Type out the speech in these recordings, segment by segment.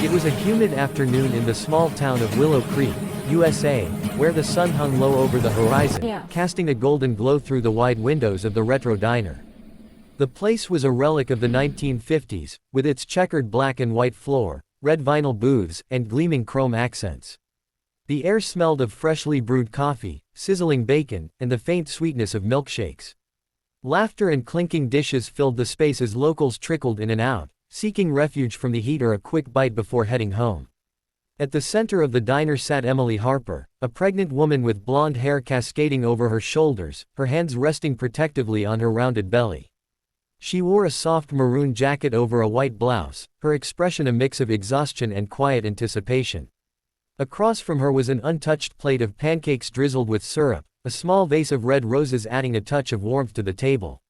It was a humid afternoon in the small town of Willow Creek, USA, where the sun hung low over the horizon, casting a golden glow through the wide windows of the retro diner. The place was a relic of the 1950s, with its checkered black and white floor, red vinyl booths, and gleaming chrome accents. The air smelled of freshly brewed coffee, sizzling bacon, and the faint sweetness of milkshakes. Laughter and clinking dishes filled the space as locals trickled in and out, seeking refuge from the heat or a quick bite before heading home. At the center of the diner sat Emily Harper, a pregnant woman with blonde hair cascading over her shoulders, her hands resting protectively on her rounded belly. She wore a soft maroon jacket over a white blouse, her expression a mix of exhaustion and quiet anticipation. Across from her was an untouched plate of pancakes drizzled with syrup, a small vase of red roses adding a touch of warmth to the table.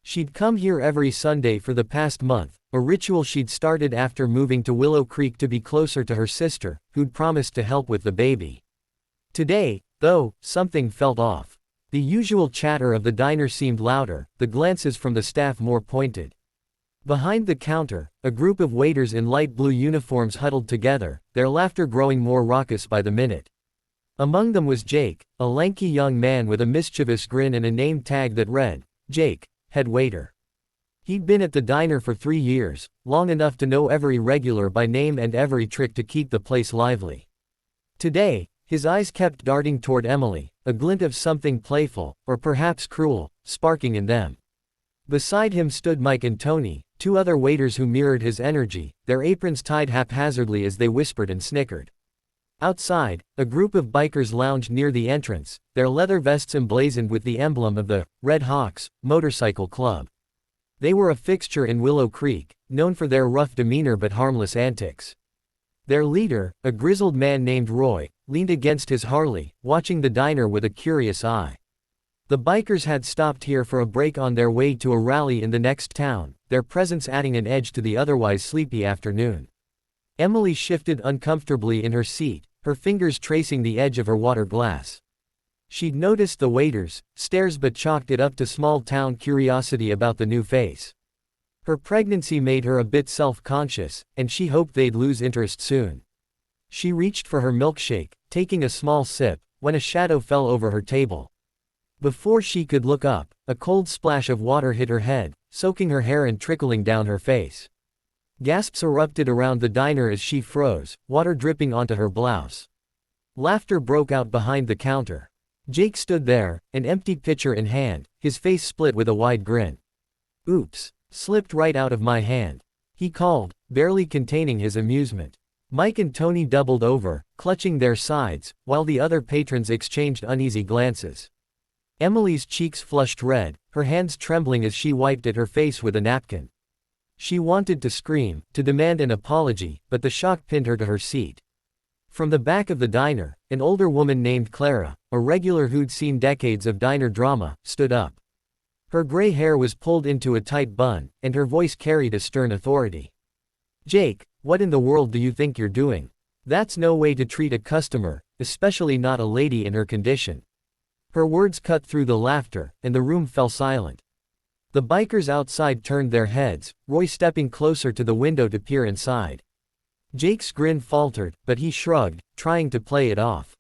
She'd come here every Sunday for the past month, a ritual she'd started after moving to Willow Creek to be closer to her sister, who'd promised to help with the baby. Today, though, something felt off. The usual chatter of the diner seemed louder, the glances from the staff more pointed. Behind the counter, a group of waiters in light blue uniforms huddled together, their laughter growing more raucous by the minute. Among them was Jake, a lanky young man with a mischievous grin and a name tag that read, Jake, head waiter. He'd been at the diner for 3 years, long enough to know every regular by name and every trick to keep the place lively. Today, his eyes kept darting toward Emily, a glint of something playful, or perhaps cruel, sparking in them. Beside him stood Mike and Tony, 2 other waiters who mirrored his energy, their aprons tied haphazardly as they whispered and snickered. Outside, a group of bikers lounged near the entrance, their leather vests emblazoned with the emblem of the Red Hawks Motorcycle Club. They were a fixture in Willow Creek, known for their rough demeanor but harmless antics. Their leader, a grizzled man named Roy, leaned against his Harley, watching the diner with a curious eye. The bikers had stopped here for a break on their way to a rally in the next town, their presence adding an edge to the otherwise sleepy afternoon. Emily shifted uncomfortably in her seat, her fingers tracing the edge of her water glass. She'd noticed the waiters' stares but chalked it up to small-town curiosity about the new face. Her pregnancy made her a bit self-conscious, and she hoped they'd lose interest soon. She reached for her milkshake, taking a small sip, when a shadow fell over her table. Before she could look up, a cold splash of water hit her head, soaking her hair and trickling down her face. Gasps erupted around the diner as she froze, water dripping onto her blouse. Laughter broke out behind the counter. Jake stood there, an empty pitcher in hand, his face split with a wide grin. "Oops, slipped right out of my hand," he called, barely containing his amusement. Mike and Tony doubled over, clutching their sides, while the other patrons exchanged uneasy glances. Emily's cheeks flushed red, her hands trembling as she wiped at her face with a napkin. She wanted to scream, to demand an apology, but the shock pinned her to her seat. From the back of the diner, an older woman named Clara, a regular who'd seen decades of diner drama, stood up. Her gray hair was pulled into a tight bun, and her voice carried a stern authority. "Jake, what in the world do you think you're doing? That's no way to treat a customer, especially not a lady in her condition." Her words cut through the laughter, and the room fell silent. The bikers outside turned their heads, Roy stepping closer to the window to peer inside. Jake's grin faltered, but he shrugged, trying to play it off.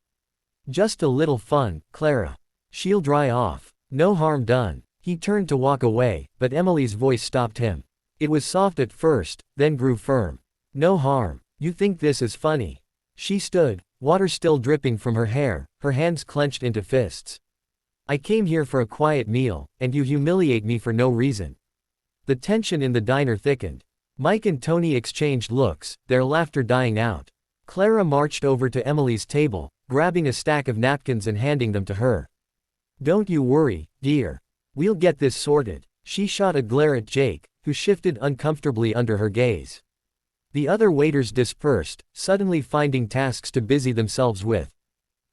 "Just a little fun, Clara. She'll dry off. No harm done." He turned to walk away, but Emily's voice stopped him. It was soft at first, then grew firm. "No harm. You think this is funny." She stood, water still dripping from her hair, her hands clenched into fists. "I came here for a quiet meal, and you humiliate me for no reason." The tension in the diner thickened. Mike and Tony exchanged looks, their laughter dying out. Clara marched over to Emily's table, grabbing a stack of napkins and handing them to her. "Don't you worry, dear. We'll get this sorted." She shot a glare at Jake, who shifted uncomfortably under her gaze. The other waiters dispersed, suddenly finding tasks to busy themselves with.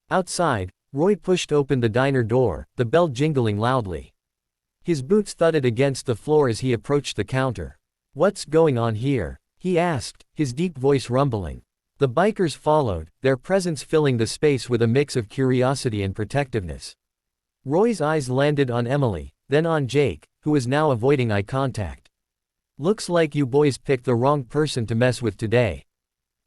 Outside, Roy pushed open the diner door, the bell jingling loudly. His boots thudded against the floor as he approached the counter. "What's going on here?" he asked, his deep voice rumbling. The bikers followed, their presence filling the space with a mix of curiosity and protectiveness. Roy's eyes landed on Emily, then on Jake, who was now avoiding eye contact. "Looks like you boys picked the wrong person to mess with today."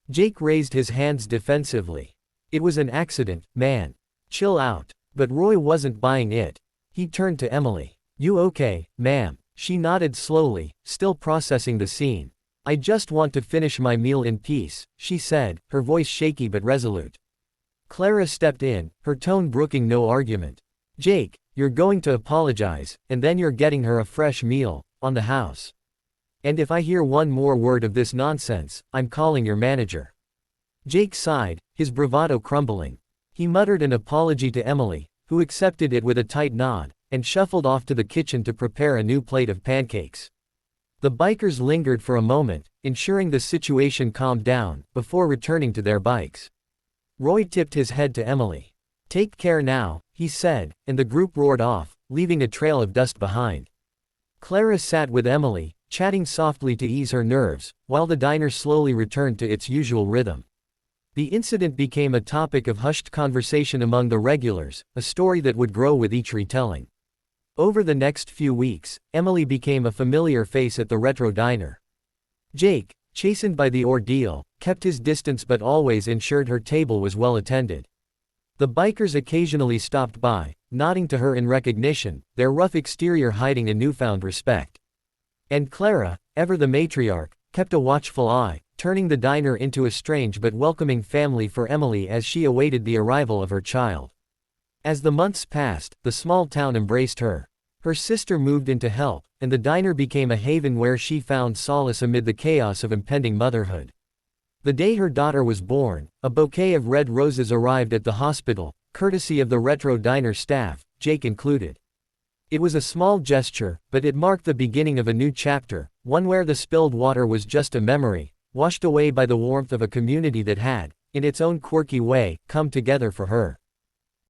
Jake raised his hands defensively. It was an accident, man. Chill out. But Roy wasn't buying it. He turned to Emily. You okay, ma'am? She nodded slowly, still processing the scene. I just want to finish my meal in peace, she said, her voice shaky but resolute. Clara stepped in, her tone brooking no argument. Jake, you're going to apologize, and then you're getting her a fresh meal, on the house. And if I hear one more word of this nonsense, I'm calling your manager. Jake sighed, his bravado crumbling. He muttered an apology to Emily, who accepted it with a tight nod, and shuffled off to the kitchen to prepare a new plate of pancakes. The bikers lingered for a moment, ensuring the situation calmed down, before returning to their bikes. Roy tipped his head to Emily. Take care now, he said, and the group roared off, leaving a trail of dust behind. Clara sat with Emily, chatting softly to ease her nerves, while the diner slowly returned to its usual rhythm. The incident became a topic of hushed conversation among the regulars, a story that would grow with each retelling. Over the next few weeks, Emily became a familiar face at the retro diner. Jake, chastened by the ordeal, kept his distance but always ensured her table was well attended. The bikers occasionally stopped by, nodding to her in recognition, their rough exterior hiding a newfound respect. And Clara, ever the matriarch, kept a watchful eye, turning the diner into a strange but welcoming family for Emily as she awaited the arrival of her child. As the months passed, the small town embraced her. Her sister moved in to help, and the diner became a haven where she found solace amid the chaos of impending motherhood. The day her daughter was born, a bouquet of red roses arrived at the hospital, courtesy of the retro diner staff, Jake included. It was a small gesture, but it marked the beginning of a new chapter, one where the spilled water was just a memory, washed away by the warmth of a community that had, in its own quirky way, come together for her.